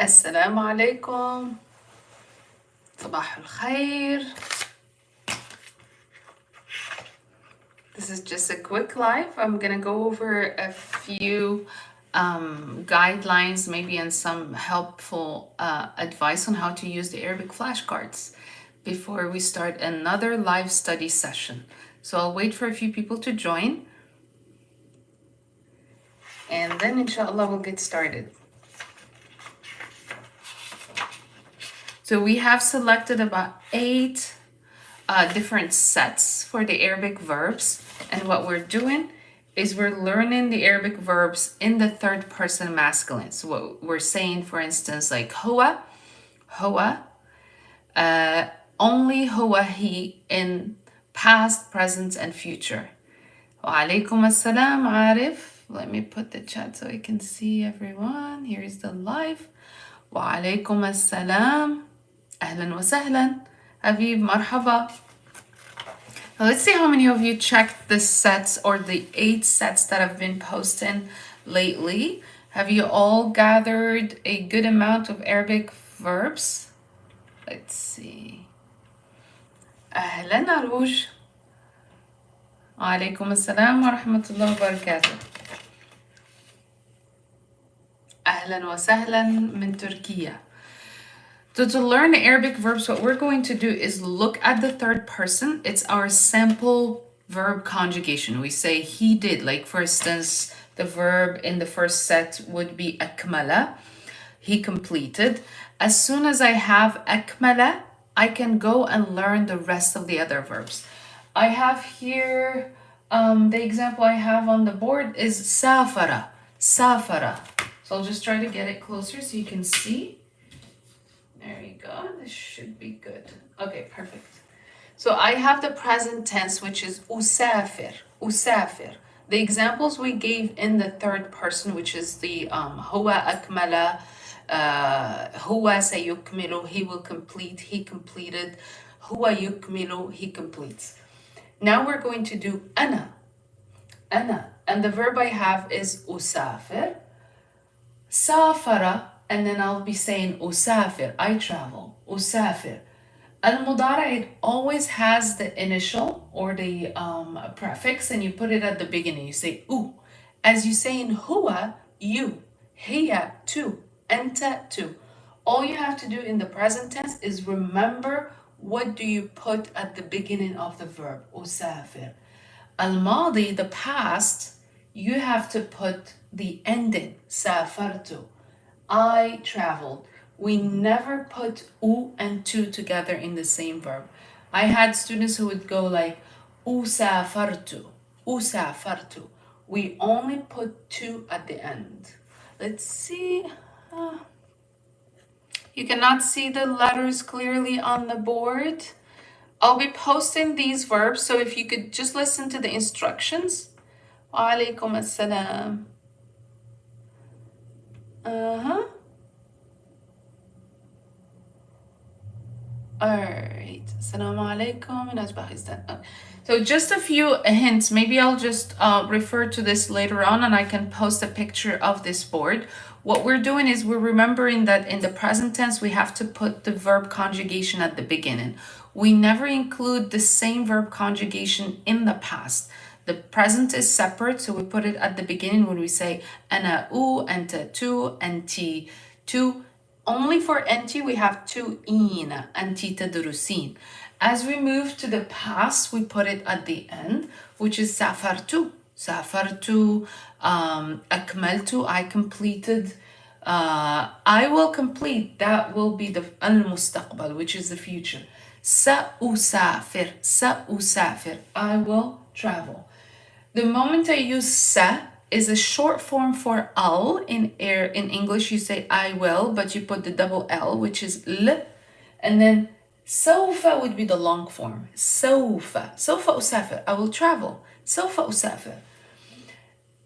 السلام عليكم صباح الخير. This is just a quick live. I'm gonna go over a few guidelines maybe and some helpful advice on how to use the Arabic flashcards before we start another live study session. So I'll wait for a few people to join and then inshallah we'll get started. So we have selected about 8 different sets for the Arabic verbs. And what we're doing is we're learning the Arabic verbs in the third person masculine. So what we're saying, for instance, like هو, only هو, he in past, present, and future. وعليكم السلام عارف. Let me put the chat so I can see everyone. Here is the live. وعليكم السلام. أهلا وسهلا. Habib, marhaba. Now let's see how many of you checked the sets or the 8 sets that have been posted lately. Have you all gathered a good amount of Arabic verbs? Let's see. أهلا أروج. وعليكم السلام ورحمة الله وبركاته. أهلا وسهلا من تركيا. So to learn Arabic verbs, what we're going to do is look at the third person. It's our sample verb conjugation. We say he did. Like for instance, the verb in the first set would be akmala. He completed. As soon as I have akmala, I can go and learn the rest of the other verbs. I have here, the example I have on the board is safara. Safara. So I'll just try to get it closer so you can see. There you go. This should be good. Okay, perfect. So I have the present tense, which is usafir. Usafir. The examples we gave in the third person, which is the huwa akmala, huwa sayukmilu, he will complete, he completed, huwa yukmilu, he completes. Now we're going to do ana. Ana. And the verb I have is usafir. Safara. And then I'll be saying usafir, I travel, usafir. Al-mudara, it always has the initial or the prefix, and you put it at the beginning. You say u. As you say in huwa, you, hiya, tu, anta, tu. All you have to do in the present tense is remember what do you put at the beginning of the verb, usafir. Al-madi, the past, you have to put the ending, safartu. I traveled. We never put u and tu together in the same verb. I had students who would go like usafartu, usafartu. We only put tu at the end. Let's see. You cannot see the letters clearly on the board. I'll be posting these verbs, so if you could just listen to the instructions. Wa alaikum assalam. Alright. Assalamu alaikum in Uzbekistan. So just a few hints. Maybe I'll just refer to this later on and I can post a picture of this board. What we're doing is we're remembering that in the present tense we have to put the verb conjugation at the beginning. We never include the same verb conjugation in the past. The present is separate, so we put it at the beginning when we say ana u, anta tu, anti tu. Only for anti we have tu ina, anti tadrusin. As we move to the past, we put it at the end, which is safartu. Safartu, akmaltu, I completed. I will complete, that will be the al-mustaqbal, which is the future. Sa'usafir, sa'usafir, I will travel. The moment I use sa is a short form for al. In English you say I will, but you put the double L, which is l. And then sawfa would be the long form. Sawfa, sawfa usafir, I will travel. Sawfa usafir.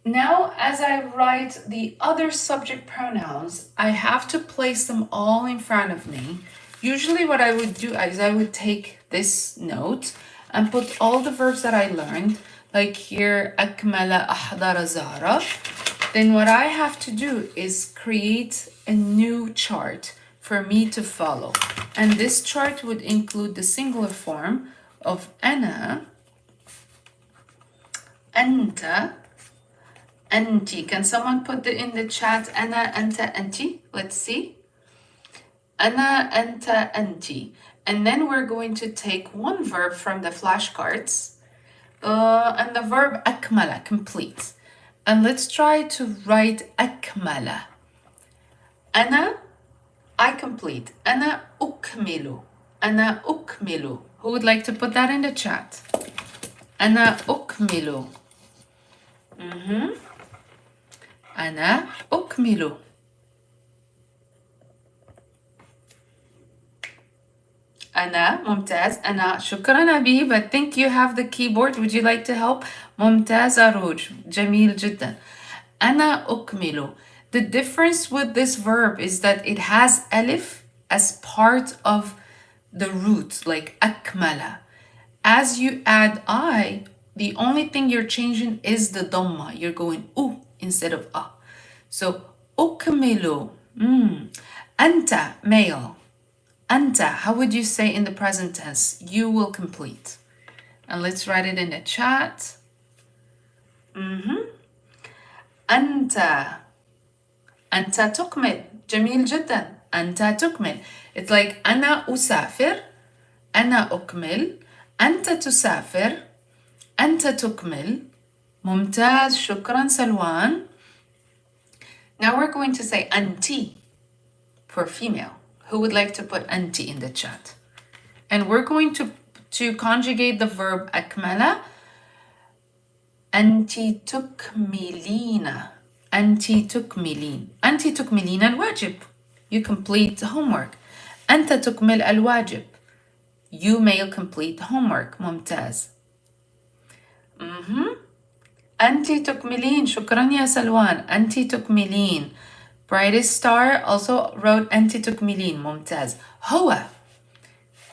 Now, as I write the other subject pronouns, I have to place them all in front of me. Usually what I would do is I would take this note and put all the verbs that I learned, like here, akmala ahdara zara. then what I have to do is create a new chart for me to follow. And this chart would include the singular form of أنا, أنت, أنتي. Can someone put it in the chat? أنا, أنت, أنتي. Let's see. أنا, أنت, أنتي. And then we're going to take one verb from the flashcards. And the verb أكمل, complete. And let's try to write أكمل. أنا, I complete. أنا أكمل. أنا أكمل. Who would like to put that in the chat? أنا أكمل. أنا أكمل. أنا ممتاز. أنا شكرا أبي, but think you have the keyboard. Would you like to help? ممتاز أروج. جميل جدا. أنا أكمل. The difference with this verb is that it has alif as part of the root, like أكمل. As you add I, the only thing you're changing is the dhamma. You're going U instead of A. So أكمل. أنت, male. Anta, how would you say in the present tense? You will complete. And let's write it in the chat. Anta. Anta تكمل. جميل جدا. Anta تكمل. It's like أنا أسافر. أنا أكمل. أنت تسافر. أنت تكمل. ممتاز. شكرا سلوان. Now we're going to say أنتي for female. Who would like to put أنتي in the chat? And we're going to conjugate the verb أكمل. أنتي تكملين. أنتي تكملين. أنتي تكملين الواجب. You complete the homework. أنت تكمل الواجب. You may complete the homework. ممتاز. أنتي تكملين. شكرا يا سلوان. أنتي تكملين. Brightest Star also wrote أنتي تكملين. ممتاز. هو.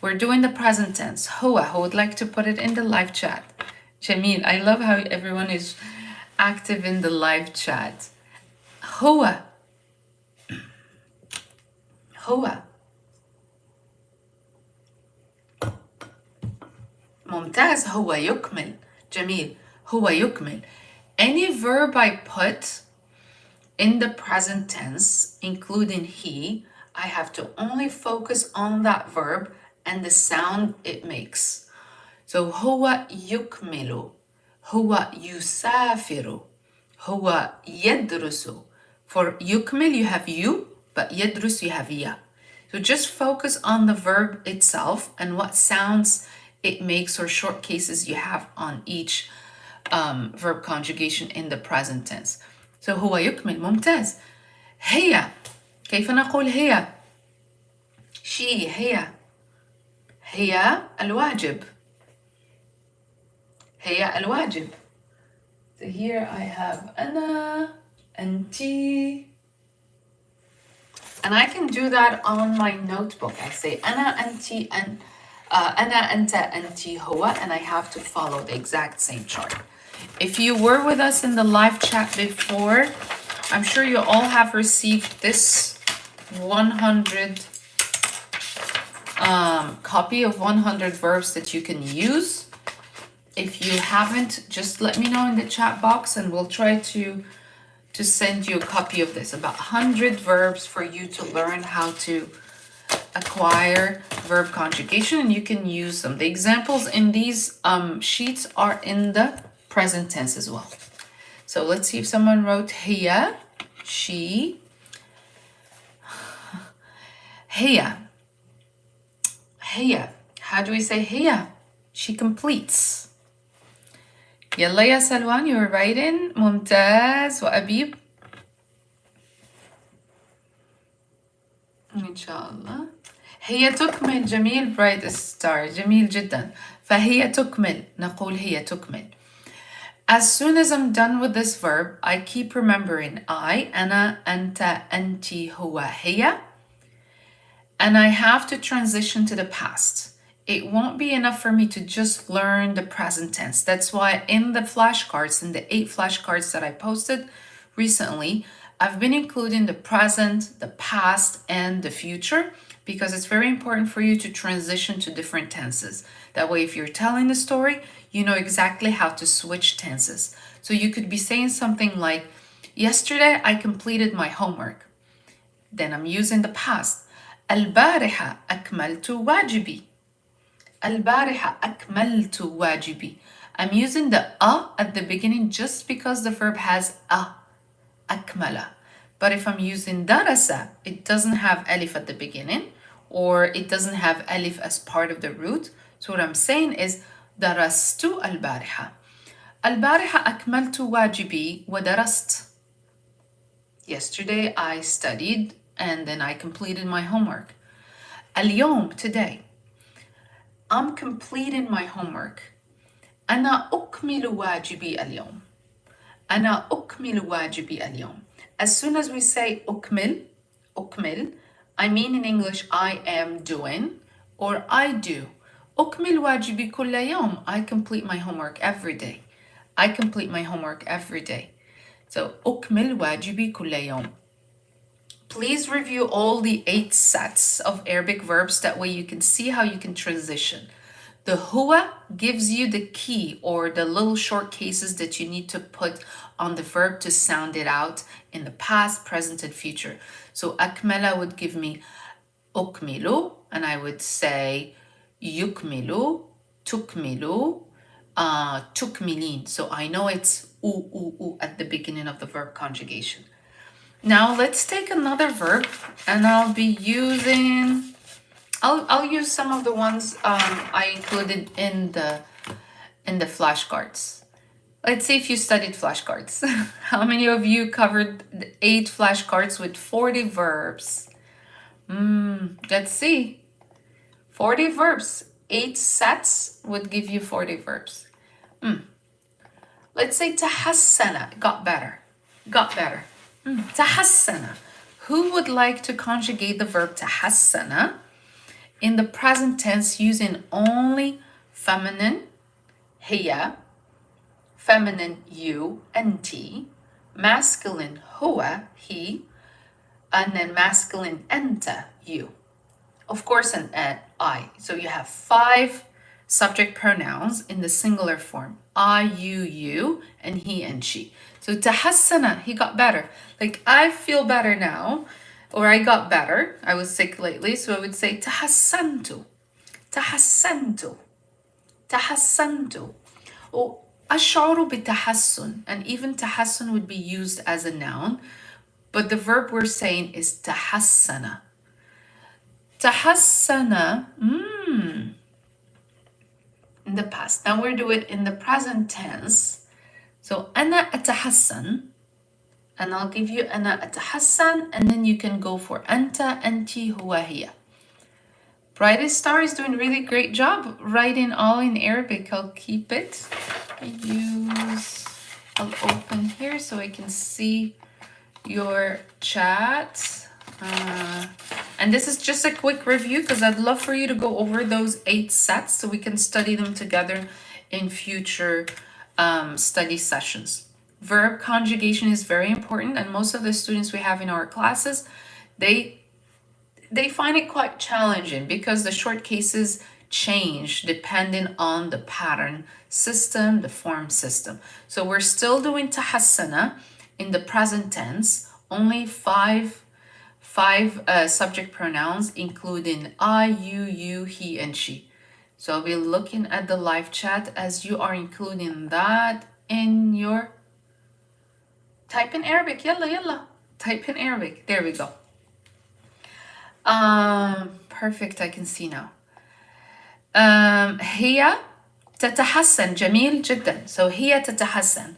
We're doing the present tense. هو. Who would like to put it in the live chat? Jamil, I love how everyone is active in the live chat. هو. هو. ممتاز. هو يكمل. جميل. هو يكمل. Any verb I put in the present tense, including he, I have to only focus on that verb and the sound it makes. So هو يكمل. هو يسافر. هو يدرس. For يكمل you have you, but يدرس you have ya. So just focus on the verb itself and what sounds it makes or short cases you have on each verb conjugation in the present tense. So هو يكمل. ممتاز. هي. كيف نقول هي? she. هي. هي الواجب. هي الواجب. So here I have أنا, أنتي. And I can do that on my notebook. I say أنا, أنتي, أنا, أنت, أنتي, هو, and I have to follow the exact same chart. If you were with us in the live chat before, I'm sure you all have received this 100 copy of 100 verbs that you can use. If you haven't, just let me know in the chat box and we'll try to send you a copy of this. About 100 verbs for you to learn how to acquire verb conjugation, and you can use them. The examples in these sheets are in the present tense as well. So let's see if someone wrote هي, she. هي. هي. How do we say هي? She completes. يلا يا سلوان, you're writing. ممتاز. وأبيب. إن شاء الله. هي تكمل. جميل. bright star. جميل جدا. فهي تكمل. نقول هي تكمل. As soon as I'm done with this verb, I keep remembering I, أنا, أنت, أنتي, هو, هي. And I have to transition to the past. It won't be enough for me to just learn the present tense. That's why in the flashcards, in the 8 flashcards that I posted, recently, I've been including the present, the past, and the future because it's very important for you to transition to different tenses. That way, if you're telling the story, you know exactly how to switch tenses. So you could be saying something like, yesterday I completed my homework. Then I'm using the past. البارحة أكملت واجبي. البارحة أكملت واجبي. I'm using the at the beginning just because the verb has أكمل. But if I'm using درس, it doesn't have alif at the beginning, or it doesn't have alif as part of the root. So what I'm saying is درست البارحة. البارحة أكملت واجبي ودرست. Yesterday I studied and then I completed my homework. اليوم, today, I'm completing my homework. أنا أكمل واجبي اليوم. أنا أكمل واجبي اليوم. As soon as we say أكمل, I mean in English I am doing or I do. أكمل واجبي كل يوم. I complete my homework every day. I complete my homework every day. So أكمل واجبي كل يوم. Please review all the 8 sets of Arabic verbs. That way you can see how you can transition. The huwa gives you the key or the little short cases that you need to put on the verb to sound it out in the past, present, and future. So akmala would give me ukmilu, and I would say yukmilu, tukmilu, tukmilin. So I know it's u at the beginning of the verb conjugation. Now let's take another verb, and I'll be using, I'll use some of the ones I included in the flashcards. Let's see if you studied flashcards. How many of you covered the 8 flashcards with 40 verbs? Let's see. 40 verbs. 8 sets would give you 40 verbs. Let's say tahassana, got better. Got better. Tahassana. Who would like to conjugate the verb tahassana in the present tense using only feminine, hiya, feminine, you, anti, masculine, huwa, he, and then masculine, anta, you. Of course, an I. So you have 5 subject pronouns in the singular form. I, you, and he and she. So tahassana, he got better. Like, I feel better now, or I got better. I was sick lately, so I would say tahassantu, tahassantu, tahassantu. Or ash'uru bitahassun, and even tahassun would be used as a noun, but the verb we're saying is tahassana. Tahassana, in the past. Now we're doing it in the present tense. So ana atahassan, and I'll give you ana atahassan, and then you can go for anta, anti, huwa, hiya. Brightest Star is doing really great job writing all in Arabic. I'll keep it. I'll open here so I can see your chat. And this is just a quick review because I'd love for you to go over those 8 sets so we can study them together in future study sessions. Verb conjugation is very important, and most of the students we have in our classes, they find it quite challenging because the short cases change depending on the pattern system, the form system. So we're still doing tahassana in the present tense, only 5 subject pronouns, including I, you, he, and she. So I'll be looking at the live chat as you are including that in your... Type in Arabic, yalla. Type in Arabic, there we go. Perfect, I can see now. هي تتحسن, جميل جدا. So هي تتحسن.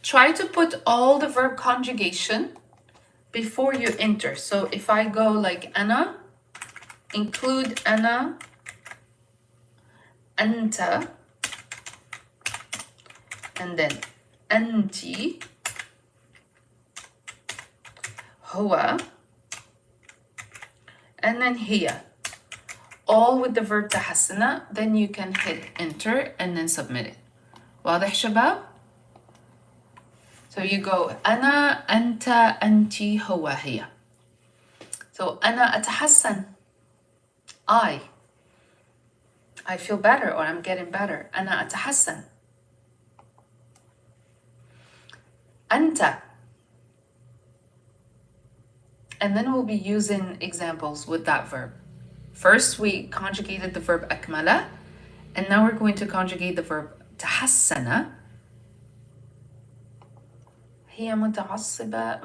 Try to put all the verb conjugation before you enter. So if I go like أنا, include أنا, أنت, and then أنتي, هو, and then هي. All with the verb تحسن, then you can hit enter and then submit it. واضح شباب? So So you go أنا أنت أنتِ هو هي. So أنا أتحسن. I feel better or I'm getting better. أنا أتحسن. أنت. And then we'll be using examples with that verb. First we conjugated the verb أكمل, and now we're going to conjugate the verb تحسن. هي متعصبة.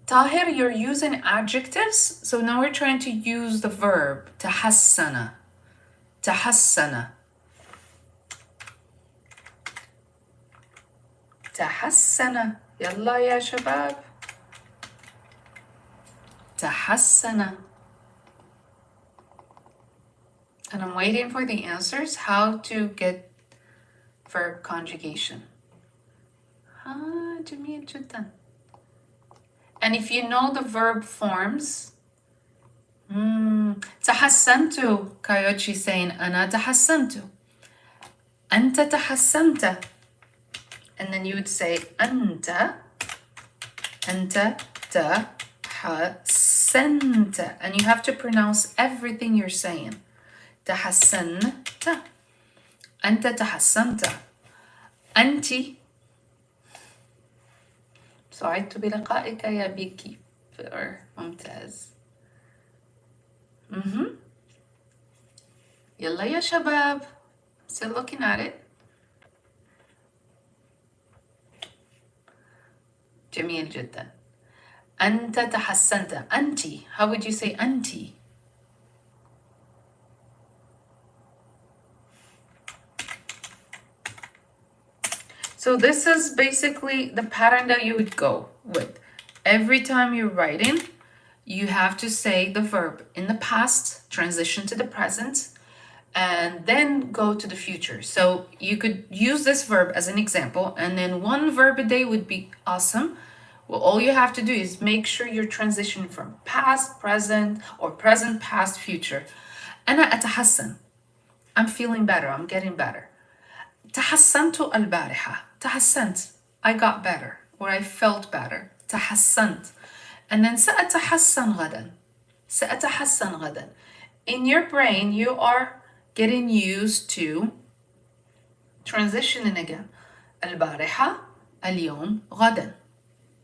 Tahir, you're using adjectives, so now we're trying to use the verb تحسن. تحسن. تحسن. يلا يا شباب. تحسن. And I'm waiting for the answers how to get verb conjugation. جميل جدا. And if you know the verb forms, تحسنت. Kayochi saying أنا تحسنت. أنت تحسنت. And then you would say أنت تحسنت. And you have to pronounce everything you're saying. تحسنت. أنت تحسنت. أنت. سعدت بلقائك يا بيكي. ممتاز. يلا يا شباب. Still looking at it. جميل جدا. أنت تحسنت. أنت. How would you say أنت? So this is basically the pattern that you would go with. Every time you're writing, you have to say the verb in the past, transition to the present, and then go to the future. So you could use this verb as an example, and then one verb a day would be awesome. Well, all you have to do is make sure you're transitioning from past, present, or present, past, future. أنا أتحسن. I'm feeling better. I'm getting better. تحسنت البارحة. تحسنت. I got better, or I felt better. تحسنت. And then سأتحسن غدا. سأتحسن غدا. In your brain, you are getting used to transitioning again. البارحة, اليوم, غدا.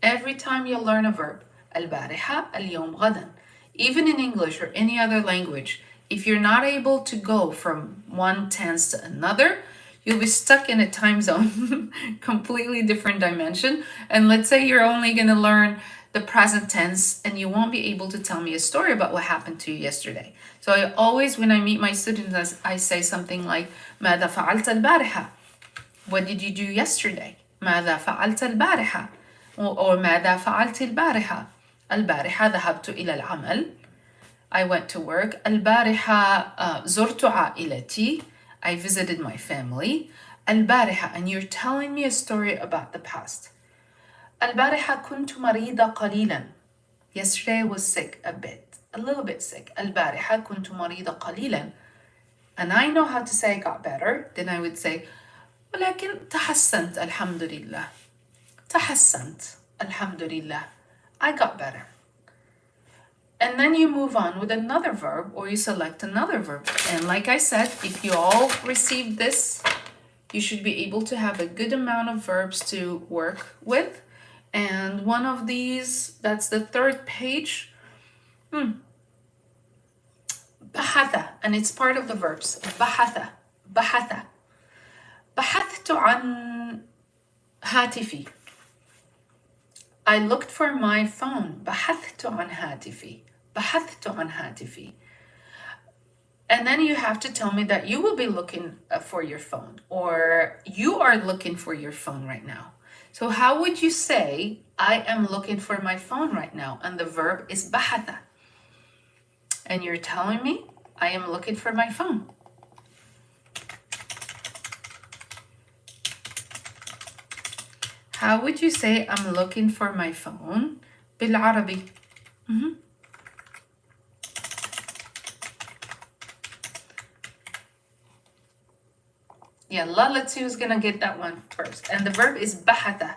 Every time you learn a verb, البارحة, اليوم, غدا. Even in English or any other language, if you're not able to go from one tense to another, you'll be stuck in a time zone, completely different dimension. And let's say you're only going to learn the present tense and you won't be able to tell me a story about what happened to you yesterday. So I always, when I meet my students, I say something like, ماذا فعلت البارحة? What did you do yesterday? ماذا فعلت البارحة? Or ماذا فعلت البارحة? البارحة ذهبت إلى العمل. I went to work. البارحة زرت عائلتي. I visited my family. البارحة, and you're telling me a story about the past. البارحة كنت مريضة قليلا. Yesterday I was sick a bit, a little bit sick. البارحة كنت مريضة قليلا. And I know how to say I got better. Then I would say ولكن تحسنت الحمد لله. تحسنت الحمد لله. I got better. And then you move on with another verb, or you select another verb. And like I said, if you all received this, you should be able to have a good amount of verbs to work with. And one of these, that's the third page. بحث, and it's part of the verbs. بحث, بحث. بحثت عن هاتفي. I looked for my phone. بحثت عن هاتفي. بحثت عن هاتفي. And then you have to tell me that you will be looking for your phone, or you are looking for your phone right now. So how would you say, I am looking for my phone right now? And the verb is بحث. And you're telling me, I am looking for my phone. How would you say, I'm looking for my phone? بالعربي. Yalla, let's see who's gonna get that one first. And the verb is bahatha.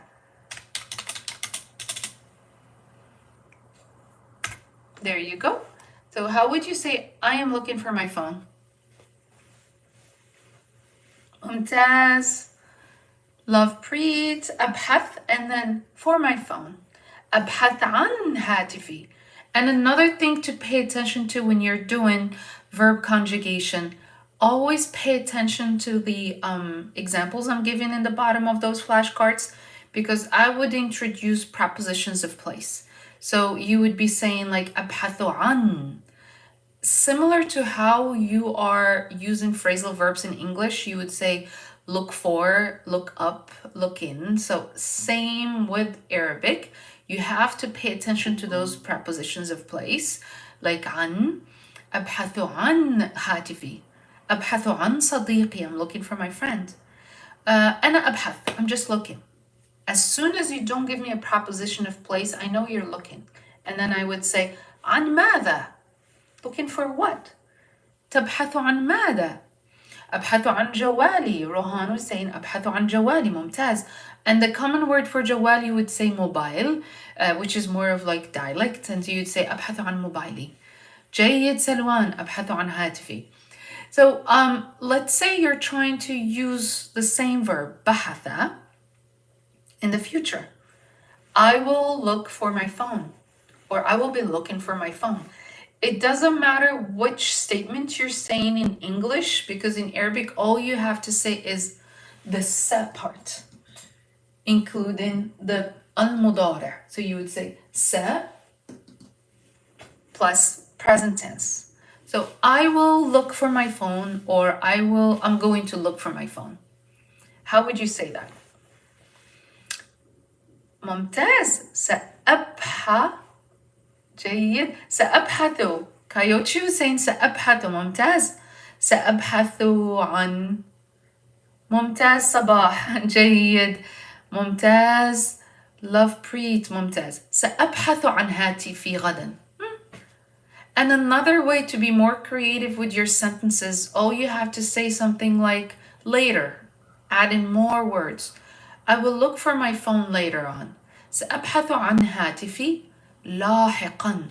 There you go. So how would you say, I am looking for my phone? ممتاز. Love Preet. أبحث, and then for my phone. أبحث عن هاتفي. And another thing to pay attention to when you're doing verb conjugation, always pay attention to the examples I'm giving in the bottom of those flashcards, because I would introduce prepositions of place. So you would be saying like أبحث عن. Similar to how you are using phrasal verbs in English, you would say look for, look up, look in. So same with Arabic. You have to pay attention to those prepositions of place, like عن. أبحث عن هاتفي. أبحث عن صديقي. I'm looking for my friend. أنا أبحث. I'm just looking. As soon as you don't give me a preposition of place, I know you're looking. And then I would say عن ماذا? Looking for what? تبحث عن ماذا? أبحث عن جوالي. Rohan was saying أبحث عن جوالي. ممتاز. And the common word for جوال, you would say mobile, which is more of like dialect. And so you'd say أبحث عن موبايلي. جيد سلوان. أبحث عن هاتفي. So let's say you're trying to use the same verb, بحث, in the future. I will look for my phone, or I will be looking for my phone. It doesn't matter which statement you're saying in English, because in Arabic, all you have to say is the sa part, including the al-mudari. So you would say sa plus present tense. So I will look for my phone, or I'm going to look for my phone. How would you say that? ممتاز. سأبحث. جيد. سأبحث. Coyote was saying سأبحث. ممتاز. سأبحث عن. ممتاز. صباح. جيد. ممتاز. Love Preet. ممتاز. سأبحث عن هاتفي غدا. And another way to be more creative with your sentences, all you have to say something like later, add in more words. I will look for my phone later on. سأبحث عن هاتفي لاحقا.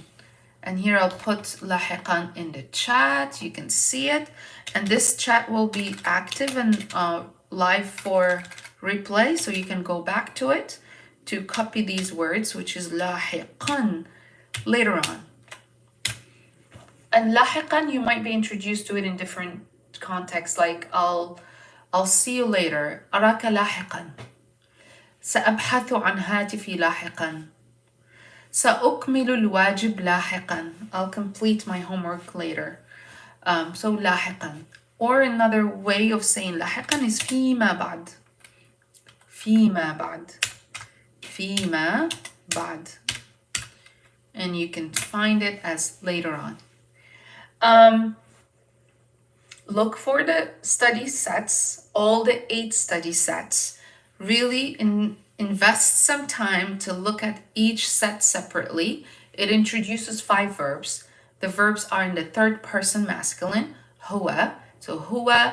And here I'll put لاحقا in the chat. You can see it. And this chat will be active and live for replay. So you can go back to it to copy these words, which is لاحقا, later on. And لاحقا, you might be introduced to it in different contexts, like I'll see you later. أراك لاحقا. سأبحث عن هاتفي لاحقا. سأكمل الواجب لاحقا. I'll complete my homework later. So لاحقا. Or another way of saying لاحقا is فيما بعد. فيما بعد. فيما بعد. And you can find it as later on. Look for the study sets, all the 8 study sets. Really invest some time to look at each set separately. It introduces 5 verbs. The verbs are in the 3rd person masculine, هو. So هو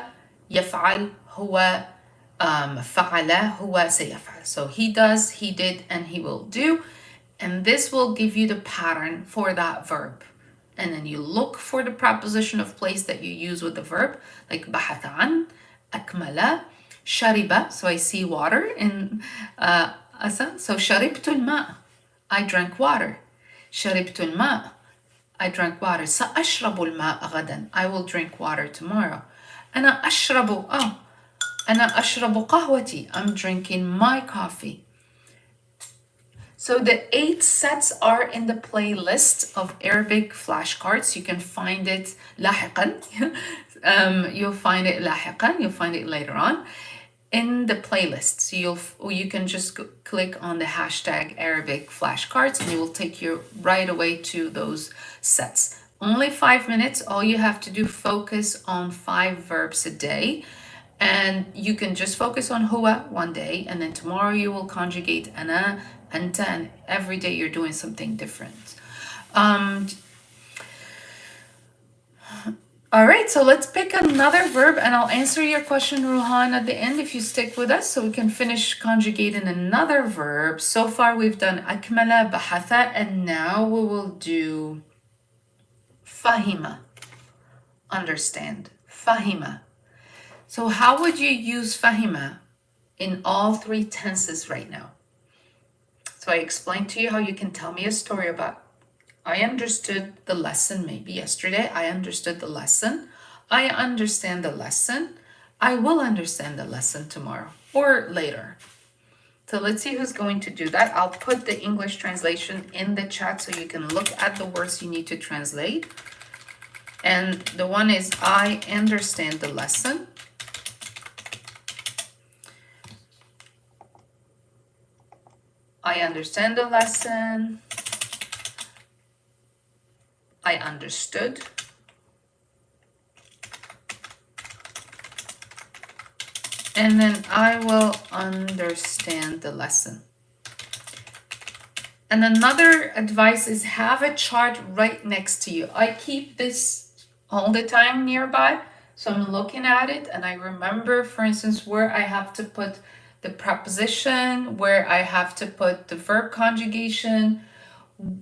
يفعل, هو فعل, هو سيفعل. So he does, he did, and he will do. And this will give you the pattern for that verb. And then you look for the preposition of place that you use with the verb, like بحث عن, أكمل, شرب. So I see water in Asa. So شربت الماء. I drank water. شربت الماء. I drank water. سأشرب الماء غدا. I will drink water tomorrow. أنا أشرب قهوتي. I'm drinking my coffee. So the 8 sets are in the playlist of Arabic flashcards. You can find it لاحقا. You'll find it لاحقا. You'll find it later on in the playlist. So you can just click on the hashtag Arabic flashcards and it will take you right away to those sets. Only 5 minutes. All you have to do, focus on 5 verbs a day. And you can just focus on هو one day, and then tomorrow you will conjugate أنا, أنت, and every day you're doing something different. All right, so let's pick another verb and I'll answer your question, Ruhan, at the end if you stick with us so we can finish conjugating another verb. So far we've done akmala, bahatha, and now we will do fahima, understand, fahima. So how would you use fahima in all three tenses right now? So I explained to you how you can tell me a story about, I understood the lesson maybe yesterday. I understood the lesson. I understand the lesson. I will understand the lesson tomorrow or later. So let's see who's going to do that. I'll put the English translation in the chat so you can look at the words you need to translate. And the one is, I understand the lesson. I understand the lesson. I understood. And then I will understand the lesson. And another advice is have a chart right next to you. I keep this all the time nearby. So I'm looking at it and I remember, for instance, where I have to put the preposition, where I have to put the verb conjugation,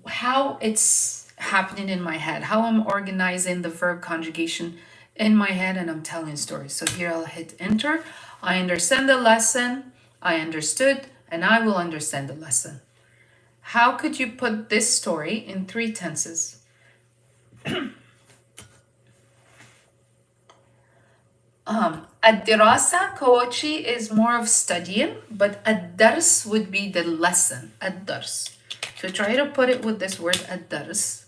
how it's happening in my head, how I'm organizing the verb conjugation in my head, and I'm telling stories. So here I'll hit enter. I understand the lesson, I understood, and I will understand the lesson. How could you put this story in three tenses? الدراسة كوتشي is more of studying, but الدرس would be the lesson, الدرس. So try to put it with this word الدرس.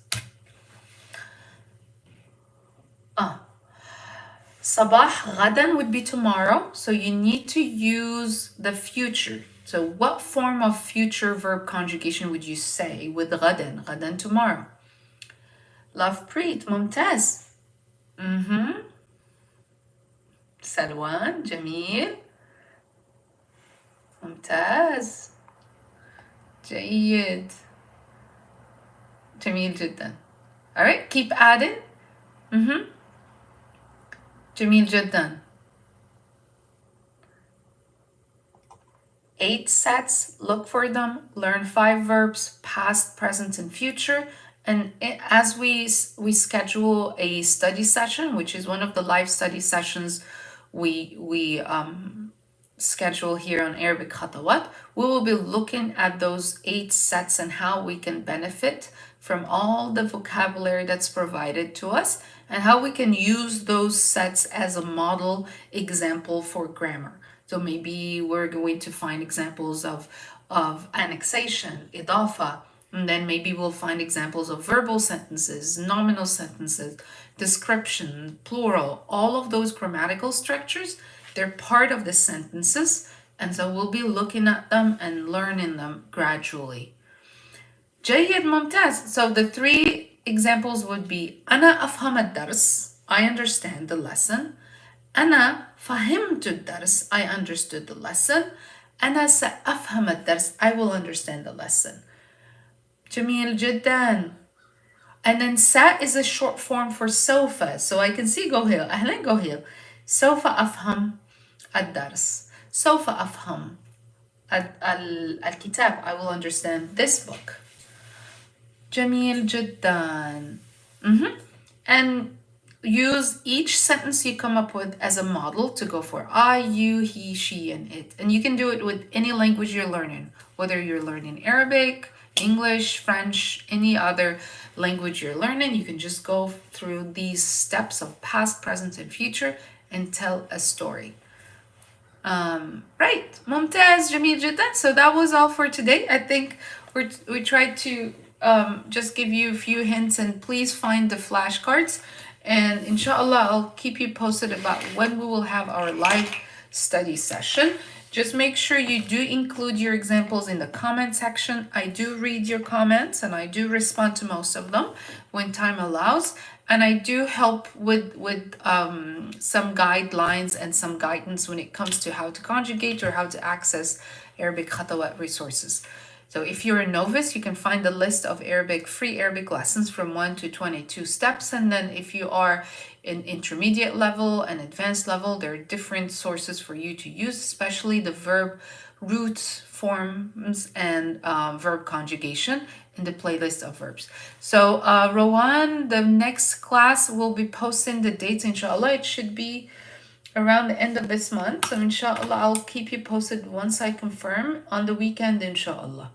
صباح غدا would be tomorrow, so you need to use the future. So what form of future verb conjugation would you say with غدا, غدا tomorrow? Lovepreet, ممتاز. سلوان, جميل. ممتاز. جيد. جميل جدا. All right, keep adding. جميل جدا. 8 sets, look for them, learn 5 verbs, past, present, and future. And as we schedule a study session, which is one of the live study sessions we schedule here on Arabic Khatawaat, we will be looking at those 8 sets and how we can benefit from all the vocabulary that's provided to us and how we can use those sets as a model example for grammar. So maybe we're going to find examples of annexation, idafa, and then maybe we'll find examples of verbal sentences, nominal sentences, description, plural, all of those grammatical structures, they're part of the sentences, and so we'll be looking at them and learning them gradually. جيد ممتاز. So the 3 examples would be أنا أفهم الدرس, I understand the lesson. أنا فهمت الدرس, I understood the lesson. أنا سأفهم الدرس, I will understand the lesson. جميل جدا. And then sa is a short form for sofa. So I can see Gohil. أهلا Gohil. سوف أفهم الدرس. سوف أفهم الكتاب. I will understand this book. جميل جدا. And use each sentence you come up with as a model to go for I, you, he, she, and it. And you can do it with any language you're learning, whether you're learning Arabic, English, French, any other language you're learning. You can just go through these steps of past, present, and future and tell a story. Right, ممتاز, جميل جدا. So that was all for today. I think we tried to just give you a few hints, and please find the flashcards. And inshallah, I'll keep you posted about when we will have our live study session. Just make sure you do include your examples in the comment section. I do read your comments and I do respond to most of them when time allows. And I do help with some guidelines and some guidance when it comes to how to conjugate or how to access Arabic Khatawaat resources. So if you're a novice, you can find the list of free Arabic lessons from 1 to 22 steps. And then if you are in intermediate level and advanced level, there are different sources for you to use, especially the verb roots, forms, and verb conjugation in the playlist of verbs. So Rowan, the next class will be posting the dates, inshallah. It should be around the end of this month. So inshallah, I'll keep you posted once I confirm on the weekend, inshallah.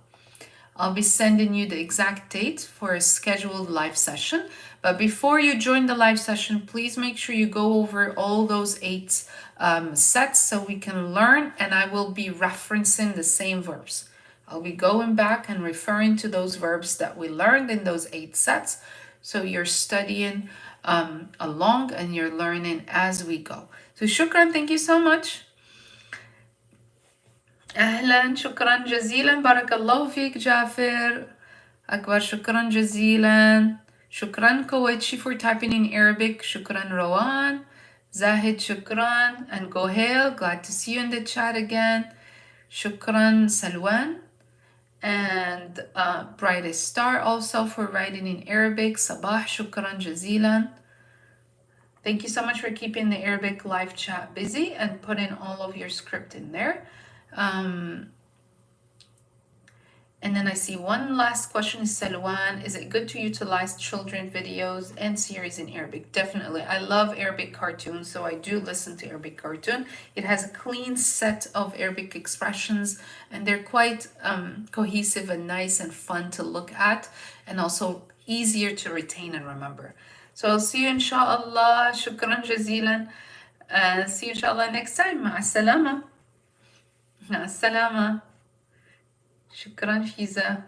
I'll be sending you the exact date for a scheduled live session. But before you join the live session, please make sure you go over all those 8 sets so we can learn, and I will be referencing the same verbs. I'll be going back and referring to those verbs that we learned in those 8 sets. So you're studying along and you're learning as we go. So shukran, thank you so much. أهلا، شكرا جزيلا، بارك الله فيك جعفر. أكبر، شكرا جزيلا. شكرا كويتشي for typing in Arabic. شكرا روان. Zahid, shukran. And Gohel, glad to see you in the chat again. Shukran Salwan. And Brightest Star also for writing in Arabic. Sabah, shukran jazilan. Thank you so much for keeping the Arabic live chat busy and putting all of your script in there. And then I see one last question, Salwan. Is it good to utilize children videos and series in Arabic? Definitely. I love Arabic cartoons, so I do listen to Arabic cartoon. It has a clean set of Arabic expressions, and they're quite cohesive and nice and fun to look at, and also easier to retain and remember. So I'll see you inshallah. Shukran jazilan. See you inshallah next time. مع السلامة. مع السلامة. شكرا فيزا.